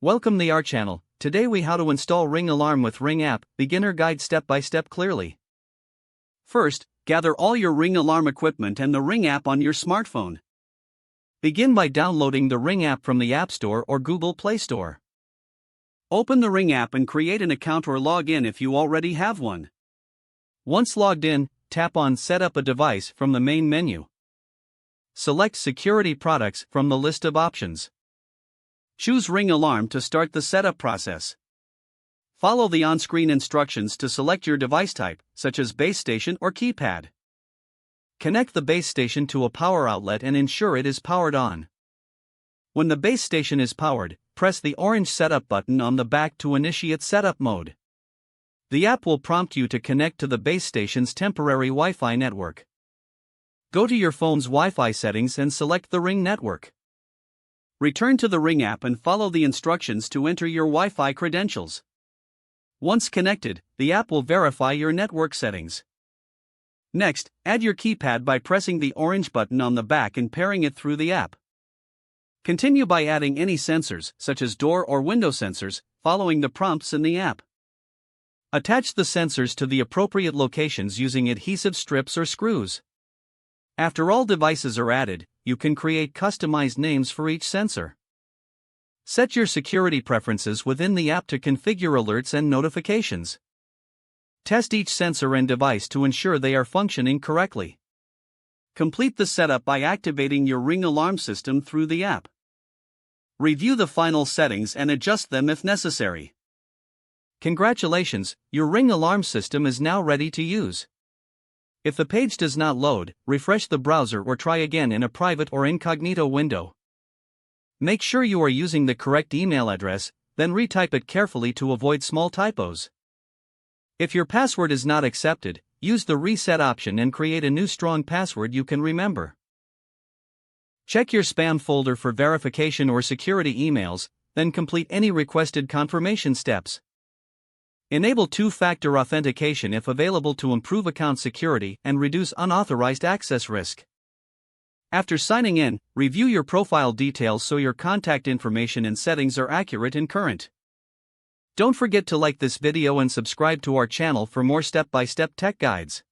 Welcome to our channel. Today we how to install Ring Alarm with Ring app, beginner guide step by step clearly. First, gather all your Ring Alarm equipment and the Ring app on your smartphone. Begin by downloading the Ring app from the App Store or Google Play Store. Open the Ring app and create an account or log in if you already have one. Once logged in, tap on Set up a device from the main menu. Select Security Products from the list of options. Choose Ring Alarm to start the setup process. Follow the on-screen instructions to select your device type, such as base station or keypad. Connect the base station to a power outlet and ensure it is powered on. When the base station is powered, press the orange setup button on the back to initiate setup mode. The app will prompt you to connect to the base station's temporary Wi-Fi network. Go to your phone's Wi-Fi settings and select the Ring network. Return to the Ring app and follow the instructions to enter your Wi-Fi credentials. Once connected, the app will verify your network settings. Next, add your keypad by pressing the orange button on the back and pairing it through the app. Continue by adding any sensors, such as door or window sensors, following the prompts in the app. Attach the sensors to the appropriate locations using adhesive strips or screws. After all devices are added, you can create customized names for each sensor. Set your security preferences within the app to configure alerts and notifications. Test each sensor and device to ensure they are functioning correctly. Complete the setup by activating your Ring Alarm system through the app. Review the final settings and adjust them if necessary. Congratulations, your Ring Alarm system is now ready to use. If the page does not load, refresh the browser or try again in a private or incognito window. Make sure you are using the correct email address, then retype it carefully to avoid small typos. If your password is not accepted, use the reset option and create a new strong password you can remember. Check your spam folder for verification or security emails, then complete any requested confirmation steps. Enable two-factor authentication if available to improve account security and reduce unauthorized access risk. After signing in, review your profile details so your contact information and settings are accurate and current. Don't forget to like this video and subscribe to our channel for more step-by-step tech guides.